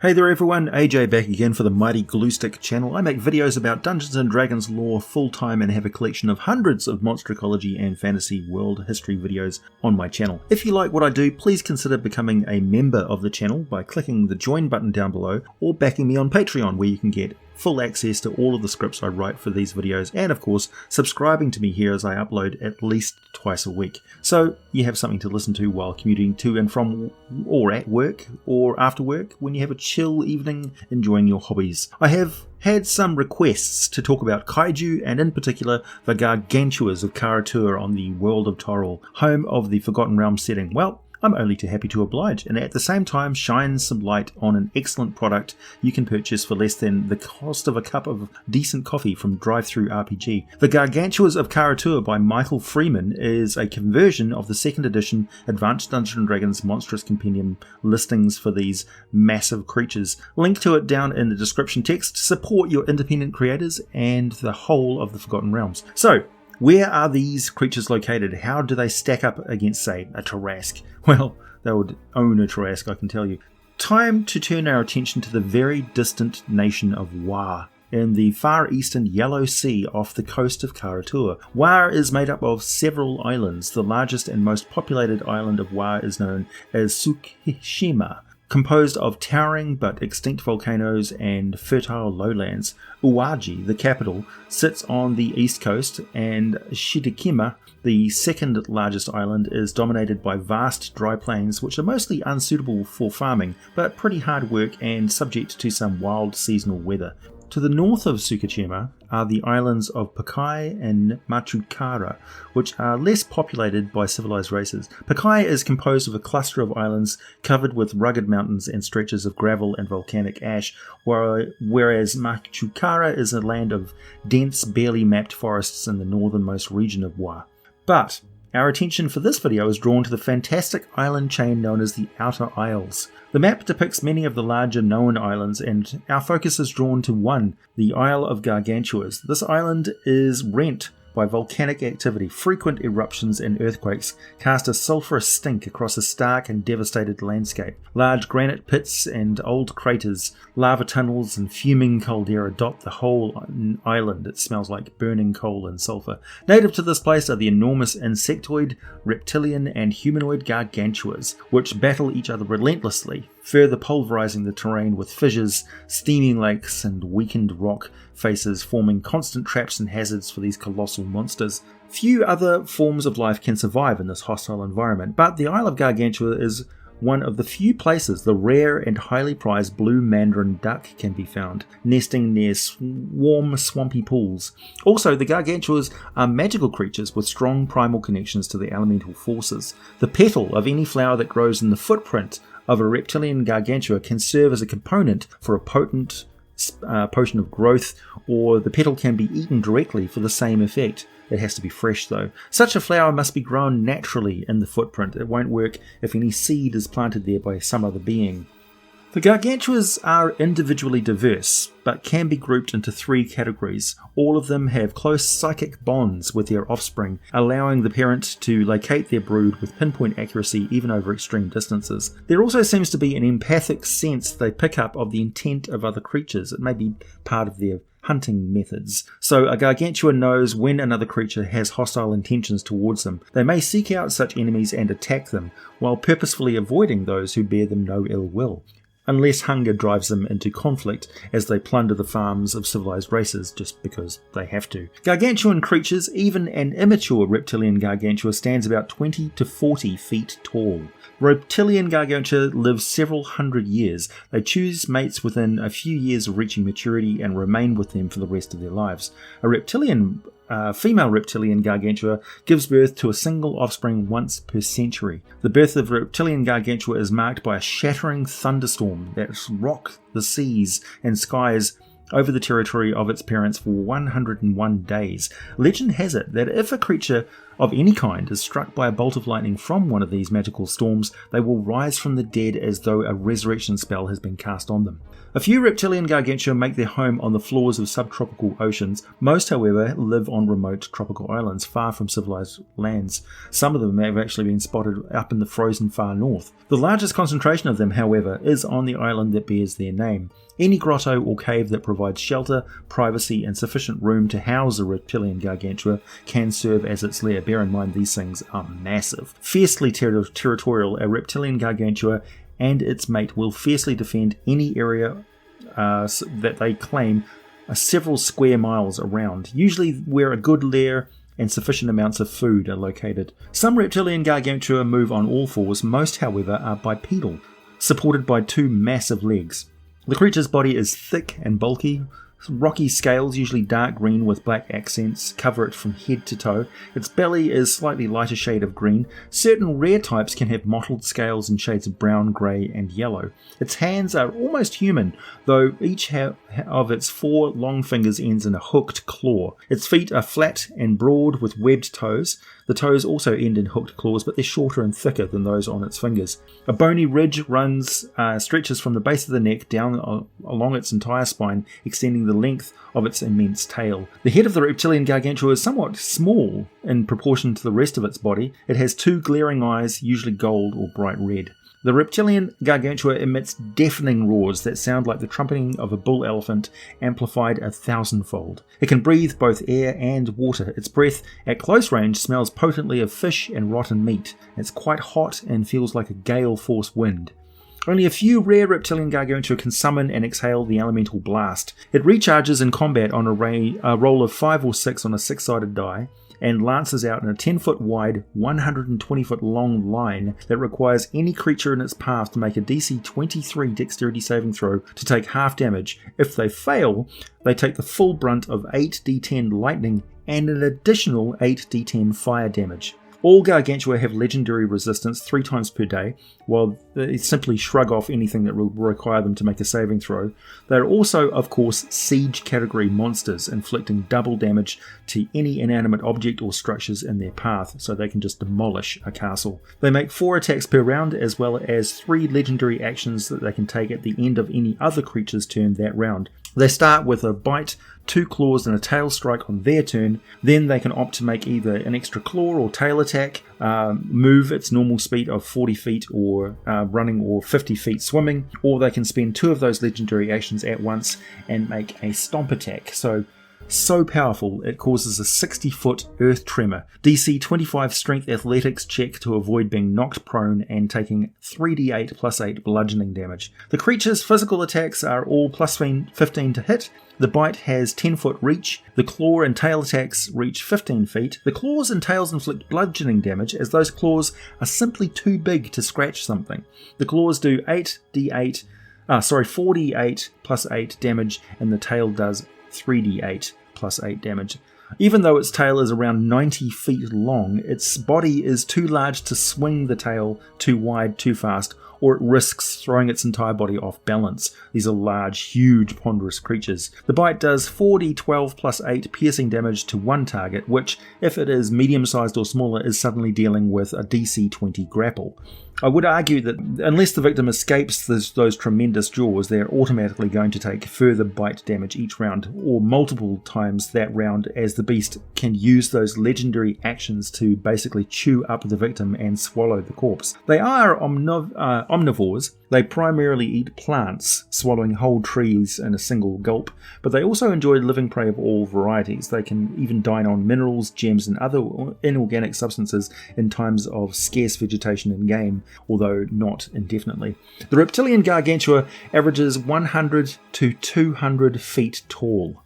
Hey there everyone, AJ back again for the Mighty Gluestick channel. I make videos about Dungeons & Dragons lore full-time and have a collection of hundreds of monster ecology and fantasy world history videos on my channel. If you like what I do, please consider becoming a member of the channel by clicking the join button down below or backing me on Patreon, where you can get full access to all of the scripts I write for these videos, and of course subscribing to me here as I upload at least twice a week, so you have something to listen to while commuting to and from or at work or after work when you have a chill evening enjoying your hobbies. I have had some requests to talk about kaiju, and in particular the Gargantuas of Kara-tur on the world of Toril, home of the Forgotten Realms setting. Well, I'm only too happy to oblige, and at the same time shine some light on an excellent product you can purchase for less than the cost of a cup of decent coffee from Drive-Thru RPG. The Gargantuas of Kara-tur by Michael Freeman is a conversion of the 2nd edition Advanced Dungeons & Dragons Monstrous Compendium listings for these massive creatures. Link to it down in the description text. Support your independent creators and the whole of the Forgotten Realms. So, where are these creatures located? How do they stack up against, say, a Tarrasque? Well, they would own a Tarrasque, I can tell you. Time to turn our attention to the very distant nation of Wa, in the far eastern Yellow Sea off the coast of Kara-tur. Wa is made up of several islands. The largest and most populated island of Wa is known as Tsukishima, composed of towering but extinct volcanoes and fertile lowlands. Uwaji, the capital, sits on the east coast, and Shidakima, the second largest island, is dominated by vast dry plains which are mostly unsuitable for farming, but pretty hard work and subject to some wild seasonal weather. To the north of Tsukishima are the islands of Pickett and Machukara, which are less populated by civilized races. Pickett is composed of a cluster of islands covered with rugged mountains and stretches of gravel and volcanic ash, whereas Machukara is a land of dense, barely mapped forests in the northernmost region of Wa. But our attention for this video is drawn to the fantastic island chain known as the Outer Isles. The map depicts many of the larger known islands, and our focus is drawn to one, the Isle of Gargantuas. This island is rent by volcanic activity. Frequent eruptions and earthquakes cast a sulphurous stink across a stark and devastated landscape. Large granite pits and old craters, lava tunnels and fuming caldera dot the whole island. It smells like burning coal and sulphur. Native to this place are the enormous Insectoid, reptilian and humanoid Gargantuas, which battle each other relentlessly, further pulverizing the terrain with fissures, steaming lakes and weakened rock faces, forming constant traps and hazards for these colossal monsters. Few other forms of life can survive in this hostile environment, but the Isle of Gargantua is one of the few places the rare and highly prized blue mandarin duck can be found, nesting near warm, swampy pools. Also, the Gargantuas are magical creatures with strong primal connections to the elemental forces. The petal of any flower that grows in the footprint of a reptilian Gargantua can serve as a component for a potent potion of growth, or the petal can be eaten directly for the same effect. It has to be fresh though. Such a flower must be grown naturally in the footprint. It won't work if any seed is planted there by some other being. The Gargantuas are individually diverse, but can be grouped into 3 categories. All of them have close psychic bonds with their offspring, allowing the parent to locate their brood with pinpoint accuracy even over extreme distances. There also seems to be an empathic sense they pick up of the intent of other creatures. It may be part of their hunting methods. So a Gargantua knows when another creature has hostile intentions towards them. They may seek out such enemies and attack them, while purposefully avoiding those who bear them no ill will, unless hunger drives them into conflict as they plunder the farms of civilized races just because they have to. Gargantuan creatures, even an immature reptilian Gargantua, stands about 20 to 40 feet tall. Reptilian Gargantua live several hundred years. They choose mates within a few years of reaching maturity and remain with them for the rest of their lives. A female reptilian Gargantua gives birth to a single offspring once per century. The birth of reptilian Gargantua is marked by a shattering thunderstorm that rocks the seas and skies over the territory of its parents for 101 days. Legend has it that if a creature of any kind is struck by a bolt of lightning from one of these magical storms, they will rise from the dead as though a resurrection spell has been cast on them. A few reptilian Gargantua make their home on the floors of subtropical oceans. Most, however, live on remote tropical islands far from civilized lands. Some of them have actually been spotted up in the frozen far north. The largest concentration of them, however, is on the island that bears their name. Any grotto or cave that provides shelter, privacy, and sufficient room to house a reptilian Gargantua can serve as its lair. Bear in mind, these things are massive. Fiercely territorial, a reptilian Gargantua and its mate will fiercely defend any area that they claim are several square miles around, usually where a good lair and sufficient amounts of food are located. Some reptilian Gargantua move on all fours, most however are bipedal, supported by two massive legs. The creature's body is thick and bulky. Rocky scales, usually dark green with black accents, cover it from head to toe. Its belly is slightly lighter shade of green. Certain rare types can have mottled scales in shades of brown, grey and yellow. Its hands are almost human, though each of its 4 long fingers ends in a hooked claw. Its feet are flat and broad with webbed toes. The toes also end in hooked claws, but they're shorter and thicker than those on its fingers. A bony ridge stretches from the base of the neck down along its entire spine, extending the length of its immense tail. The head of the reptilian Gargantua is somewhat small in proportion to the rest of its body. It has 2 glaring eyes, usually gold or bright red. The reptilian Gargantua emits deafening roars that sound like the trumpeting of a bull elephant amplified 1,000-fold. It can breathe both air and water. Its breath at close range smells potently of fish and rotten meat. It's quite hot and feels like a gale force wind. Only a few rare reptilian Gargantua can summon and exhale the elemental blast. It recharges in combat on a roll of 5 or 6 on a 6-sided die, and lances out in a 10-foot wide, 120-foot long line that requires any creature in its path to make a DC 23 dexterity saving throw to take half damage. If they fail, they take the full brunt of 8d10 lightning and an additional 8d10 fire damage. All Gargantua have legendary resistance 3 times per day, while they simply shrug off anything that will require them to make a saving throw. They are also, of course, siege category monsters, inflicting double damage to any inanimate object or structures in their path, so they can just demolish a castle. They make 4 attacks per round, as well as 3 legendary actions that they can take at the end of any other creature's turn that round. They start with a bite, 2 claws and a tail strike on their turn. Then they can opt to make either an extra claw or tail attack, move its normal speed of 40 feet or running or 50 feet swimming, or they can spend 2 of those legendary actions at once and make a stomp attack. So powerful it causes a 60-foot earth tremor. DC 25 strength athletics check to avoid being knocked prone and taking 3d8 plus 8 bludgeoning damage. The creature's physical attacks are all plus 15 to hit. The bite has 10-foot reach. The claw and tail attacks reach 15 feet. The claws and tails inflict bludgeoning damage as those claws are simply too big to scratch something. The claws do 4d8 plus 8 damage, and the tail does 3d8 plus 8 damage. Even though its tail is around 90 feet long, its body is too large to swing the tail too wide too fast, or it risks throwing its entire body off balance. These are large, huge, ponderous creatures. The bite does 4d12 plus 8 piercing damage to one target, which, if it is medium-sized or smaller, is suddenly dealing with a DC 20 grapple. I would argue that unless the victim escapes those tremendous jaws, they are automatically going to take further bite damage each round, or multiple times that round, as the beast can use those legendary actions to basically chew up the victim and swallow the corpse. They are omnivores. They primarily eat plants, swallowing whole trees in a single gulp, but they also enjoy living prey of all varieties. They can even dine on minerals, gems, and other inorganic substances in times of scarce vegetation and game, although not indefinitely. The reptilian Gargantua averages 100 to 200 feet tall.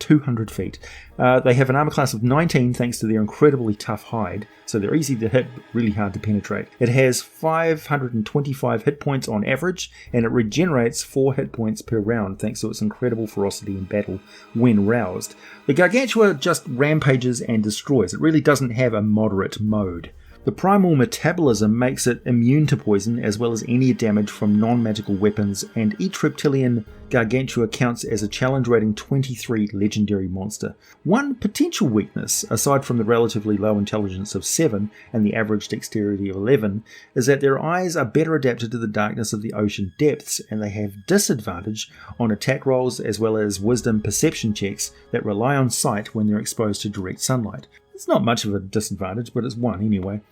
200 feet. They have an armor class of 19 thanks to their incredibly tough hide, so they're easy to hit, but really hard to penetrate. It has 525 hit points on average, and it regenerates 4 hit points per round thanks to its incredible ferocity in battle when roused. The Gargantua just rampages and destroys. It really doesn't have a moderate mode. The primal metabolism makes it immune to poison as well as any damage from non-magical weapons, and each reptilian Gargantua counts as a challenge rating 23 legendary monster. One potential weakness, aside from the relatively low intelligence of 7 and the average dexterity of 11, is that their eyes are better adapted to the darkness of the ocean depths, and they have disadvantage on attack rolls as well as wisdom perception checks that rely on sight when they're exposed to direct sunlight. It's not much of a disadvantage, but it's one anyway.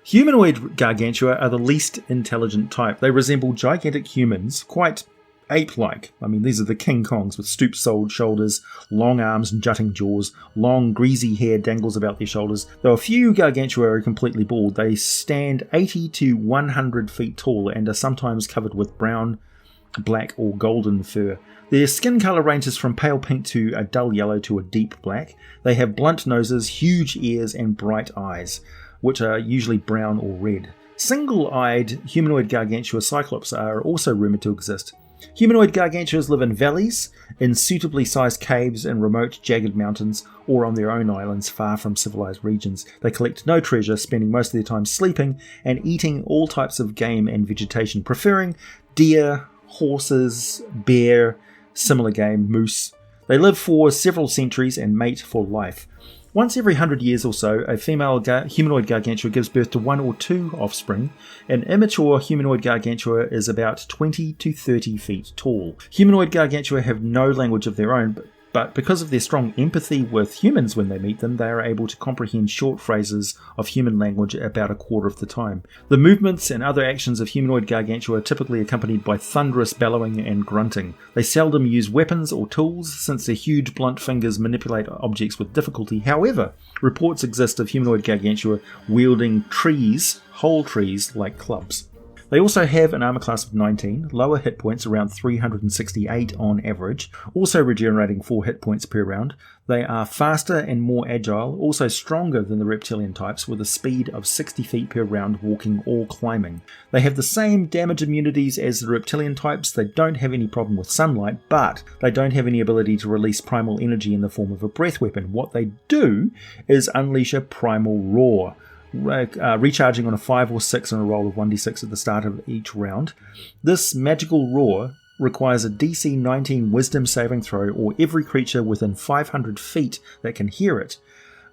Humanoid Gargantua are the least intelligent type. They resemble gigantic humans, quite ape-like. I mean, these are the King Kongs with stooped shoulders, long arms and jutting jaws, long greasy hair dangles about their shoulders. Though a few Gargantua are completely bald, they stand 80 to 100 feet tall and are sometimes covered with brown, black or golden fur. Their skin colour ranges from pale pink to a dull yellow to a deep black. They have blunt noses, huge ears and bright eyes, which are usually brown or red. Single-eyed humanoid Gargantua cyclops are also rumoured to exist. Humanoid Gargantuas live in valleys, in suitably sized caves in remote, jagged mountains, or on their own islands far from civilized regions. They collect no treasure, spending most of their time sleeping and eating all types of game and vegetation, preferring deer, horses, bear, similar game, moose. They live for several centuries and mate for life. Once every 100 years or so, a female humanoid Gargantua gives birth to 1 or 2 offspring. An immature humanoid Gargantua is about 20 to 30 feet tall. Humanoid Gargantua have no language of their own, but because of their strong empathy with humans when they meet them, they are able to comprehend short phrases of human language about a quarter of the time. The movements and other actions of humanoid Gargantua are typically accompanied by thunderous bellowing and grunting. They seldom use weapons or tools, since their huge blunt fingers manipulate objects with difficulty. However, reports exist of humanoid Gargantua wielding whole trees like clubs. They also have an armor class of 19, lower hit points around 368 on average, also regenerating 4 hit points per round. They are faster and more agile, also stronger than the reptilian types, with a speed of 60 feet per round walking or climbing. They have the same damage immunities as the reptilian types. They don't have any problem with sunlight, but they don't have any ability to release primal energy in the form of a breath weapon. What they do is unleash a primal roar, recharging on a 5 or 6 on a roll of 1d6 at the start of each round. This magical roar requires a DC 19 wisdom saving throw, or every creature within 500 feet that can hear it,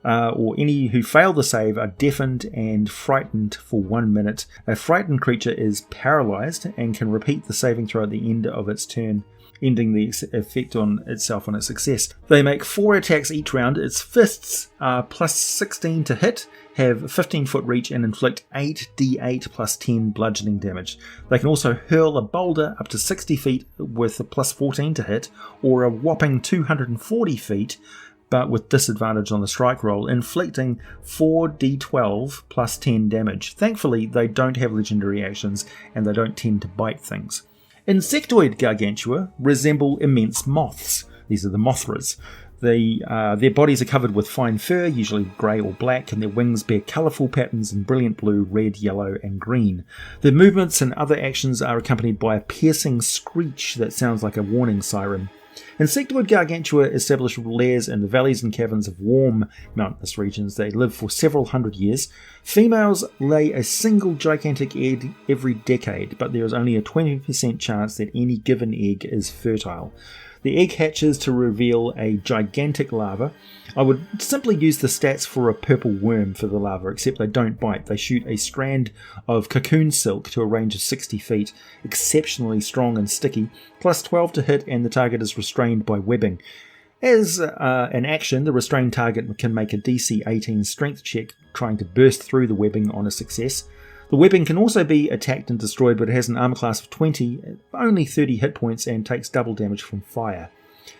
or any who fail the save are deafened and frightened for 1 minute. A frightened creature is paralyzed and can repeat the saving throw at the end of its turn, ending the effect on itself on its success. They make 4 attacks each round. Its fists are plus 16 to hit, have 15-foot reach, and inflict 8d8 plus 10 bludgeoning damage. They can also hurl a boulder up to 60 feet with a plus 14 to hit, or a whopping 240 feet, but with disadvantage on the strike roll, inflicting 4d12 plus 10 damage. Thankfully, they don't have legendary actions, and they don't tend to bite things. Insectoid Gargantua resemble immense moths. These are the Mothras. Their bodies are covered with fine fur, usually grey or black, and their wings bear colourful patterns in brilliant blue, red, yellow and green. Their movements and other actions are accompanied by a piercing screech that sounds like a warning siren. Insectoid Gargantua establish lairs in the valleys and caverns of warm mountainous regions. They live for several hundred years. Females lay a single gigantic egg every decade, but there is only a 20% chance that any given egg is fertile. The egg hatches to reveal a gigantic larva. I would simply use the stats for a purple worm for the larva, except they don't bite. They shoot a strand of cocoon silk to a range of 60 feet, exceptionally strong and sticky, plus 12 to hit, and the target is restrained by webbing. As an action, the restrained target can make a DC 18 strength check trying to burst through the webbing on a success. The webbing can also be attacked and destroyed, but it has an armor class of 20, only 30 hit points, and takes double damage from fire.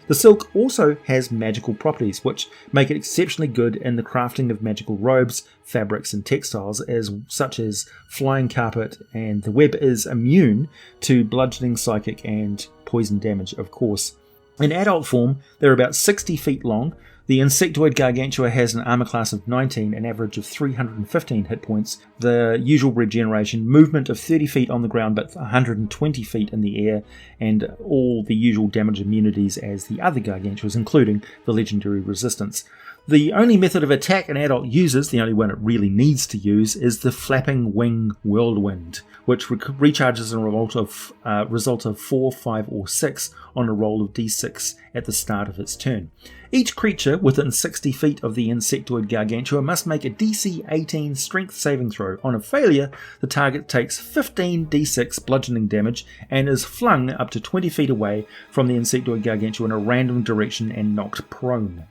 The silk also has magical properties, which make it exceptionally good in the crafting of magical robes, fabrics and textiles, such as flying carpet, and the web is immune to bludgeoning, psychic and poison damage, of course. In adult form, they're about 60 feet long. The Insectoid Gargantua has an armor class of 19, an average of 315 hit points, the usual regeneration, movement of 30 feet on the ground but 120 feet in the air, and all the usual damage immunities as the other Gargantuas, including the legendary resistance. The only method of attack an adult uses, the only one it really needs to use, is the Flapping Wing Whirlwind, which recharges as a result of 4, 5 or 6 on a roll of d6 at the start of its turn. Each creature within 60 feet of the Insectoid Gargantua must make a DC 18 strength saving throw. On a failure, the target takes 15 d6 bludgeoning damage and is flung up to 20 feet away from the Insectoid Gargantua in a random direction and knocked prone.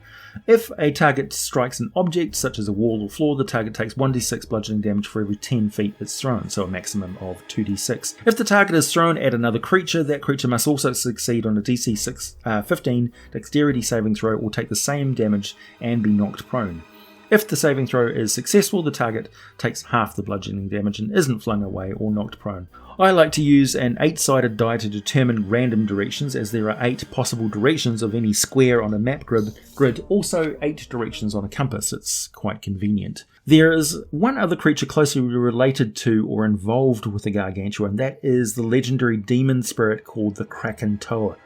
If a target strikes an object, such as a wall or floor, the target takes 1d6 bludgeoning damage for every 10 feet it's thrown, so a maximum of 2d6. If the target is thrown at another creature, that creature must also succeed on a DC 15 dexterity saving throw or take the same damage and be knocked prone. If the saving throw is successful, the target takes half the bludgeoning damage and isn't flung away or knocked prone. I like to use an 8-sided die to determine random directions, as there are 8 possible directions of any square on a map grid, also 8 directions on a compass. It's quite convenient. There is one other creature closely related to or involved with the Gargantua, and that is the legendary demon spirit called the Gargantua.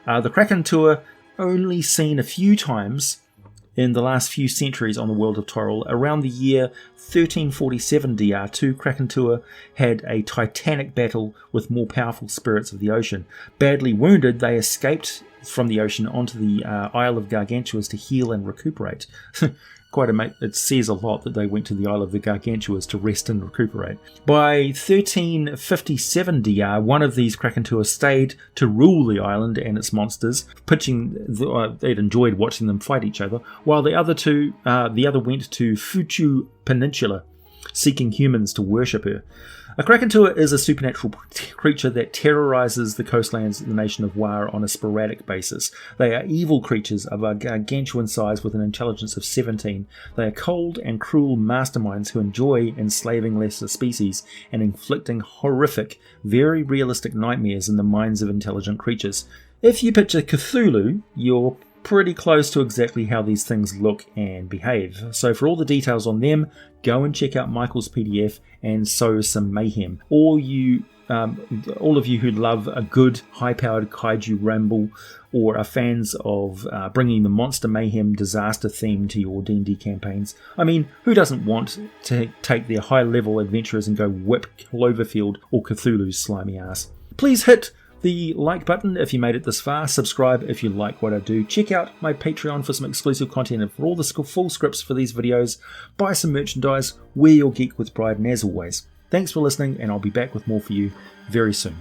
The Gargantua, only seen a few times in the last few centuries on the world of Toril. Around the year 1347 DR, 2 Gargantua had a titanic battle with more powerful spirits of the ocean. Badly wounded, they escaped from the ocean onto the Isle of Gargantuas to heal and recuperate. It says a lot that they went to the Isle of the Gargantuas to rest and recuperate. By 1357 DR, one of these Gargantuas stayed to rule the island and its monsters, they'd enjoyed watching them fight each other, while the other went to Fuchu Peninsula, seeking humans to worship her. A Gargantua is a supernatural creature that terrorizes the coastlands of the nation of War on a sporadic basis. They are evil creatures of a gargantuan size with an intelligence of 17. They are cold and cruel masterminds who enjoy enslaving lesser species and inflicting horrific, very realistic nightmares in the minds of intelligent creatures. If you picture Cthulhu, you're pretty close to exactly how these things look and behave. So for all the details on them, go and check out Michael's PDF and sow some mayhem. All of you who love a good high-powered kaiju ramble or are fans of bringing the monster mayhem disaster theme to your D&D campaigns. I mean, who doesn't want to take their high-level adventurers and go whip Cloverfield or Cthulhu's slimy ass? Please hit the like button if you made it this far, subscribe if you like what I do, check out my Patreon for some exclusive content and for all the full scripts for these videos, buy some merchandise, wear your geek with pride, and as always, thanks for listening and I'll be back with more for you very soon.